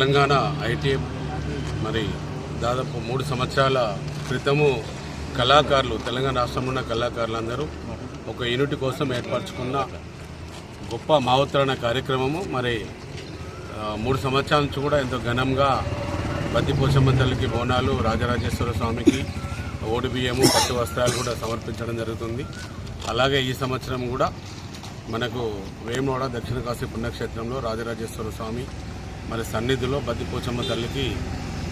Telangana ITF మరి దాదాపు 3 సంవత్సరాల క్రితము కళాకారులు తెలంగాణ రాష్ట్రంలో ఉన్న కళాకారులందరూ ఒక యూనిట్ కోసం ఏర్పరచుకున్న గొప్ప మహోత్తరణ కార్యక్రమము. మరి 3 సంవత్సరాల నుంచి కూడా ఎంతో ఘనంగా బద్దిపోచమ్మ తల్లికి బోనాలు, రాజరాజేశ్వర స్వామికి ఓడి బియ్యము, పట్టు వస్త్రాలు కూడా సమర్పించడం జరుగుతుంది. అలాగే ఈ సంవత్సరం కూడా మనకు వేములవాడ దక్షిణ కాశీ పుణ్యక్షేత్రంలో రాజరాజేశ్వర స్వామి మరి సన్నిధిలో బద్దిపోచమ్మ తల్లికి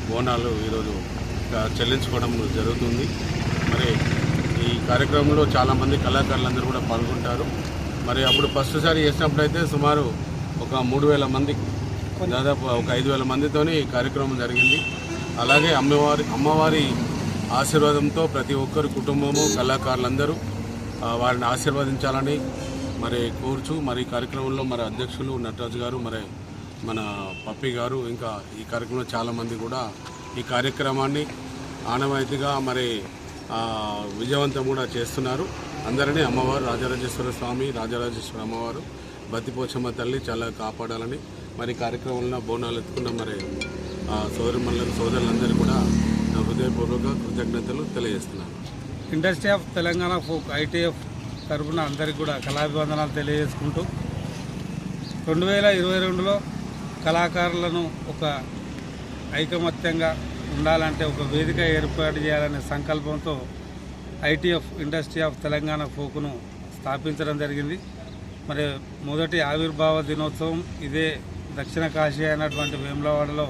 బోనాలు ఈరోజు చెల్లించుకోవడం జరుగుతుంది. మరి ఈ కార్యక్రమంలో చాలామంది కళాకారులందరూ కూడా పాల్గొంటారు. మరి అప్పుడు ఫస్ట్ సారి చేసినప్పుడైతే సుమారు ఒక 3,000 మంది, దాదాపు ఒక 5,000 మందితోని ఈ కార్యక్రమం జరిగింది. అలాగే అమ్మవారి ఆశీర్వాదంతో ప్రతి ఒక్కరి కుటుంబము, కళాకారులందరూ వారిని ఆశీర్వదించాలని మరి కోరుచు మరి కార్యక్రమంలో మరి అధ్యక్షులు నటరాజు గారు, మరి మన పప్పి గారు, ఇంకా ఈ కార్యక్రమంలో చాలామంది కూడా ఈ కార్యక్రమాన్ని ఆనవాయితీగా మరి విజయవంతం కూడా చేస్తున్నారు. అందరినీ అమ్మవారు రాజరాజేశ్వర స్వామి, రాజరాజేశ్వర అమ్మవారు, బద్దిపోచమ్మ తల్లి చాలా కాపాడాలని మరి కార్యక్రమంలో బోనాలు ఎత్తుకున్న మరి సోదరులందరూ కూడా నా హృదయపూర్వక కృతజ్ఞతలు తెలియజేస్తున్నాను. Industry of Telangana folk ITF తరఫున అందరికీ కూడా కళాభివందనాలు తెలియజేసుకుంటూ 2022లో కళాకారులను ఒక ఐకమత్యంగా ఉండాలంటే ఒక వేదిక ఏర్పాటు చేయాలనే సంకల్పంతో ఐటీఎఫ్ ఇండస్ట్రీ ఆఫ్ తెలంగాణ ఫోక్ను స్థాపించడం జరిగింది. మరి మొదటి ఆవిర్భావ దినోత్సవం ఇదే దక్షిణ కాశీ అయినటువంటి వేములవాడలో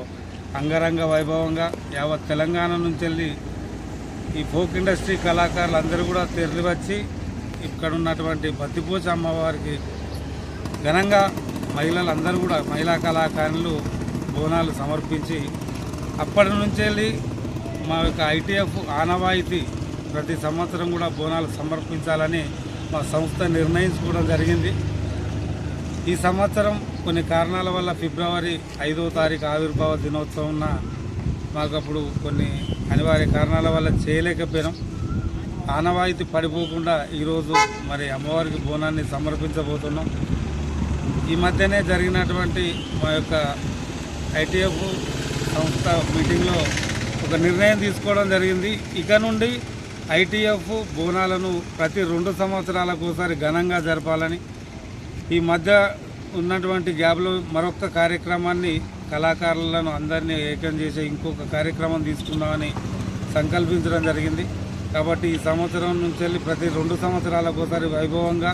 అంగరంగ వైభవంగా యావత్ తెలంగాణ నుంచి వెళ్ళి ఈ ఫోక్ ఇండస్ట్రీ కళాకారులు అందరూ కూడా తరలివచ్చి ఇక్కడ ఉన్నటువంటి బద్దిపోచ అమ్మవారికి ఘనంగా మహిళలందరూ కూడా మహిళా కళాకారులు బోనాలు సమర్పించి అప్పటి నుంచి వెళ్ళి మా యొక్క ఐటీఎఫ్ ఆనవాయితీ ప్రతి సంవత్సరం కూడా బోనాలు సమర్పించాలని మా సంస్థ నిర్ణయించుకోవడం జరిగింది. ఈ సంవత్సరం కొన్ని కారణాల వల్ల ఫిబ్రవరి 5వ తారీఖు ఆవిర్భావ దినోత్సవం మాకు అప్పుడు కొన్ని అనివార్య కారణాల వల్ల చేయలేకపోయినాం. ఆనవాయితీ పడిపోకుండా ఈరోజు మరి అమ్మవారికి బోనాన్ని సమర్పించబోతున్నాం. ఈ మధ్యనే జరిగినటువంటి మా యొక్క ఐటీఎఫ్ సంస్థ మీటింగ్లో ఒక నిర్ణయం తీసుకోవడం జరిగింది. ఇక నుండి ఐటీఎఫ్ బోనాలను ప్రతి 2 సంవత్సరాలకు ఒకసారి ఘనంగా జరపాలని, ఈ మధ్య ఉన్నటువంటి గ్యాప్లో మరొక కార్యక్రమాన్ని కళాకారులను అందరినీ ఏకం చేసే ఇంకొక కార్యక్రమం తీసుకుందామని సంకల్పించడం జరిగింది. కాబట్టి ఈ సంవత్సరం నుంచి వెళ్ళి ప్రతి 2 సంవత్సరాలకు ఒకసారి వైభవంగా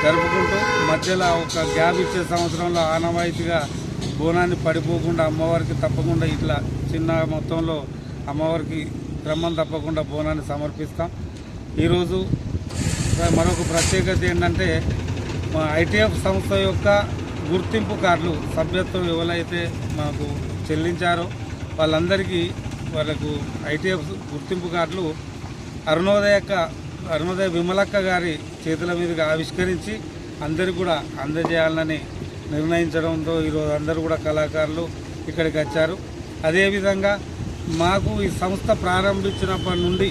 జరుపుకుంటూ మధ్యలో ఒక గ్యాప్ ఇచ్చే సంవత్సరంలో ఆనవాయితీగా బోనాన్ని పడిపోకుండా అమ్మవారికి తప్పకుండా ఇట్లా చిన్న మొత్తంలో అమ్మవారికి క్రమం తప్పకుండా బోనాన్ని సమర్పిస్తాం. ఈరోజు మరొక ప్రత్యేకత ఏంటంటే మా ఐటీఎఫ్ సంస్థ యొక్క గుర్తింపు కార్డులు సభ్యత్వం ఎవరైతే మాకు చెల్లించారో వాళ్ళందరికీ వాళ్ళకు ఐటీఎఫ్ గుర్తింపు కార్డులు అరుణోదయ విమలక్క గారి చేతుల మీదుగా ఆవిష్కరించి అందరికీ కూడా అందజేయాలని నిర్ణయించడంతో ఈరోజు అందరూ కూడా కళాకారులు ఇక్కడికి వచ్చారు. అదేవిధంగా మాకు ఈ సంస్థ ప్రారంభించినప్పటి నుండి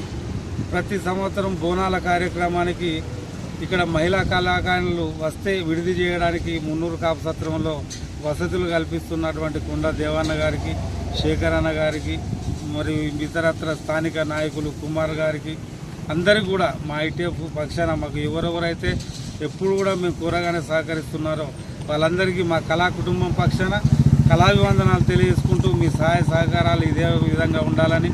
ప్రతి సంవత్సరం బోనాల కార్యక్రమానికి ఇక్కడ మహిళా కళాకారులు వస్తే విడిది చేయడానికి మున్నూరు కాపు సత్రంలో వసతులు కల్పిస్తున్నటువంటి కొండ దేవన్న గారికి, శేఖర్ అన్న గారికి, మరియు ఇతరత్ర స్థానిక నాయకులు కుమార్ గారికి అందరికీ కూడా మా ఐటీఎఫ్ పక్షాన మాకు ఎవరెవరైతే ఎప్పుడు కూడా మేము కూరగానే సహకరిస్తున్నారో వాళ్ళందరికీ మా కళా కుటుంబం పక్షాన కళాభివందనాలు తెలియజేసుకుంటూ మీ సహాయ సహకారాలు ఇదే విధంగా ఉండాలని,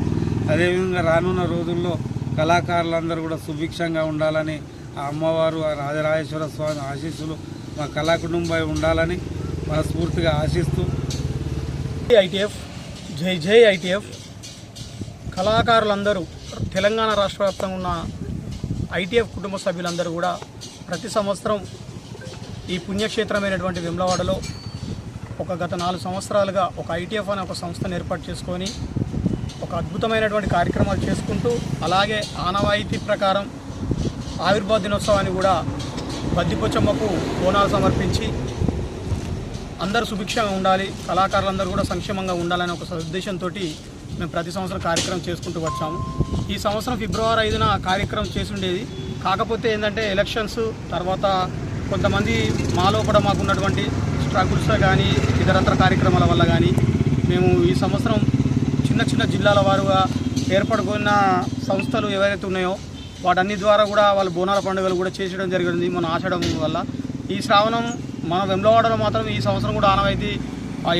అదేవిధంగా రానున్న రోజుల్లో కళాకారులందరూ కూడా సుభిక్షంగా ఉండాలని, ఆ అమ్మవారు ఆ రాజరాజేశ్వర స్వామి ఆశీస్సులు మా కళా కుటుంబం ఉండాలని మనస్ఫూర్తిగా ఆశిస్తూ ఐటీఎఫ్ జై జై ఐటీఎఫ్ కళాకారులందరూ తెలంగాణ రాష్ట్ర వ్యాప్తంగా ఉన్న ఐటీఎఫ్ కుటుంబ సభ్యులందరూ కూడా ప్రతి సంవత్సరం ఈ పుణ్యక్షేత్రమైనటువంటి వేములవాడలో గత 4 సంవత్సరాలుగా ఒక ఐటీఎఫ్ అనే ఒక సంస్థను ఏర్పాటు చేసుకొని ఒక అద్భుతమైనటువంటి కార్యక్రమాలు చేసుకుంటూ, అలాగే ఆనవాయితీ ప్రకారం ఆవిర్భావ దినోత్సవాన్ని కూడా బద్దిపోచమ్మకు బోనాలు సమర్పించి అందరూ సుభిక్షంగా ఉండాలి, కళాకారులందరూ కూడా సంక్షేమంగా ఉండాలనే ఒక ఉద్దేశంతో మేము ప్రతి సంవత్సరం కార్యక్రమం చేసుకుంటూ వచ్చాము. ఈ సంవత్సరం ఫిబ్రవరి 5న కార్యక్రమం చేసి ఉండేది. కాకపోతే ఏంటంటే ఎలక్షన్స్ తర్వాత కొంతమంది మాలో కూడా మాకున్నటువంటి స్ట్రగుల్స్ కానీ ఇతరత్ర కార్యక్రమాల వల్ల కానీ మేము ఈ సంవత్సరం చిన్న చిన్న జిల్లాల వారుగా ఏర్పడుకున్న సంస్థలు ఎవరైతే ఉన్నాయో వాటన్ని ద్వారా కూడా వాళ్ళు బోనాల పండుగలు కూడా చేసేయడం జరిగింది మన ఆషాఢం వల్ల. ఈ శ్రావణం మన వెమ్లవాడలో మాత్రం ఈ సంవత్సరం కూడా ఆనవాయితీ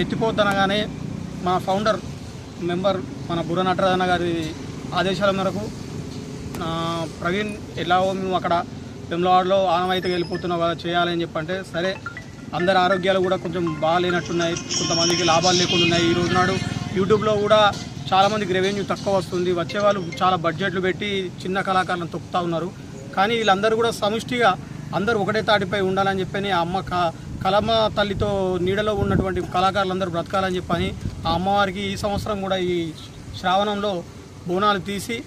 ఎత్తిపోద్దనగానే మన ఫౌండర్ మెంబర్ మన బుర్ర నటరాజన్న గారి ఆదేశాల మేరకు ప్రవీణ్ ఎలాగో మేము అక్కడ వెమ్లవాడలో ఆనవాయితీగా వెళ్ళిపోతున్నాం కదా చేయాలని చెప్పంటే సరే అందరి ఆరోగ్యాలు కూడా కొంచెం బాగాలేనట్టున్నాయి, కొంతమందికి లాభాలు లేకుండా ఉన్నాయి. ఈ రోజు నాడు యూట్యూబ్లో కూడా చాలామందికి రెవెన్యూ తక్కువ వస్తుంది, వచ్చేవాళ్ళు చాలా బడ్జెట్లు పెట్టి చిన్న కళాకారులను తొక్కుతూ ఉన్నారు. కానీ వీళ్ళందరూ కూడా సమిష్టిగా అందరూ ఒకటే తాటిపై ఉండాలని చెప్పని ఆ అమ్మ కలమ్మ తల్లితో నీడలో ఉన్నటువంటి కళాకారులందరూ బ్రతకాలని చెప్పని ఆ అమ్మవారికి ఈ సంవత్సరం కూడా ఈ శ్రావణంలో బోనాలు తీసి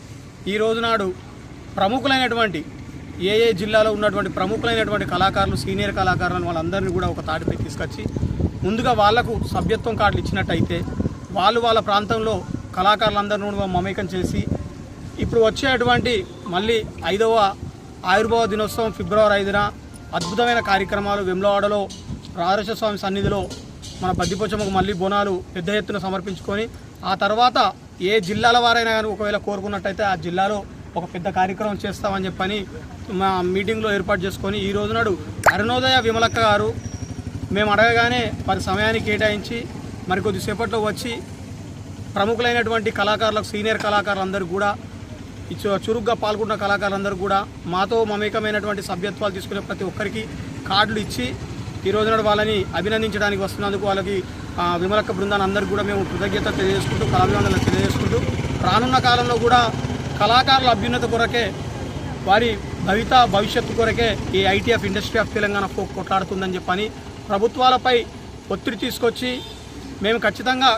ఈ రోజునాడు ప్రముఖులైనటువంటి ఏ జిల్లాలో ఉన్నటువంటి ప్రముఖులైనటువంటి కళాకారులు సీనియర్ కళాకారులను వాళ్ళందరినీ కూడా ఒక తాటిపై తీసుకొచ్చి ముందుగా వాళ్లకు సభ్యత్వం కార్డులు ఇచ్చినట్టయితే వాళ్ళ ప్రాంతంలో కళాకారులందరినీ కూడా మమేకం చేసి ఇప్పుడు వచ్చేటువంటి మళ్ళీ 5వ ఆయుర్వేద దినోత్సవం ఫిబ్రవరి 5న అద్భుతమైన కార్యక్రమాలు వెమ్లవాడలో రాజేశ్వర స్వామి సన్నిధిలో మన బద్దిపోచమ్మకు మళ్ళీ బోనాలు పెద్ద ఎత్తున సమర్పించుకొని ఆ తర్వాత ఏ జిల్లాల వారైనా కానీ ఒకవేళ కోరుకున్నట్టయితే ఆ జిల్లాలో ఒక పెద్ద కార్యక్రమం చేస్తామని చెప్పని మా మీటింగ్లో ఏర్పాటు చేసుకొని ఈ రోజునాడు అరుణోదయ విమలక్క గారు మేము అడగగానే వారి సమయాన్ని కేటాయించి మరి కొద్దిసేపట్లో వచ్చి ప్రముఖులైనటువంటి కళాకారులకు సీనియర్ కళాకారులందరూ కూడా చురుగ్గా పాల్గొన్న కళాకారులందరూ కూడా మాతో మమేకమైనటువంటి సభ్యత్వాలు తీసుకునే ప్రతి ఒక్కరికి కార్డులు ఇచ్చి ఈ రోజునాడు వాళ్ళని అభినందించడానికి వస్తున్నందుకు వాళ్ళకి విమలక్క బృందాన్ని అందరికీ కూడా మేము కృతజ్ఞత తెలియజేసుకుంటూ కళాభివందనలు తెలియజేసుకుంటూ రానున్న కాలంలో కూడా కళాకారుల అభ్యున్నత కొరకే వారి భవిష్యత్తు కొరకే ఈ ITF industry of Telangana folk కొట్లాడుతుందని చెప్పని ప్రభుత్వాలపై ఒత్తిడి తీసుకొచ్చి మేము ఖచ్చితంగా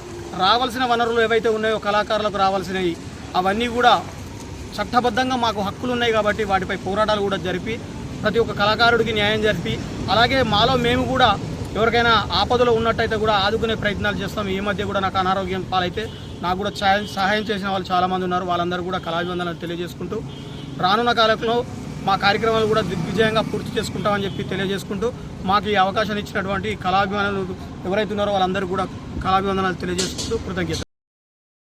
రావాల్సిన వనరులు ఏవైతే ఉన్నాయో కళాకారులకు రావాల్సినవి అవన్నీ కూడా చట్టబద్ధంగా మాకు హక్కులు ఉన్నాయి కాబట్టి వాటిపై పోరాటాలు కూడా జరిపి ప్రతి ఒక్క కళాకారుడికి న్యాయం జరిపి అలాగే మాలో మేము కూడా ఎవరికైనా ఆపదలో ఉన్నట్టయితే కూడా ఆదుకునే ప్రయత్నాలు చేస్తాం. ఈ మధ్య కూడా నాకు అనారోగ్యం పాలైతే నాకు కూడా సహాయం చేసిన వాళ్ళు చాలామంది ఉన్నారు. వాళ్ళందరూ కూడా కళాభివందనలు తెలియజేసుకుంటూ రానున్న కాలంలో మా కార్యక్రమాలు కూడా దిగ్విజయంగా పూర్తి చేసుకుంటామని చెప్పి తెలియజేసుకుంటూ మాకు ఈ అవకాశాన్ని ఇచ్చినటువంటి కళాభిమానులు ఎవరైతే ఉన్నారో వాళ్ళందరూ కూడా కళాభివందనాలు తెలియజేసుకుంటూ కృతజ్ఞత.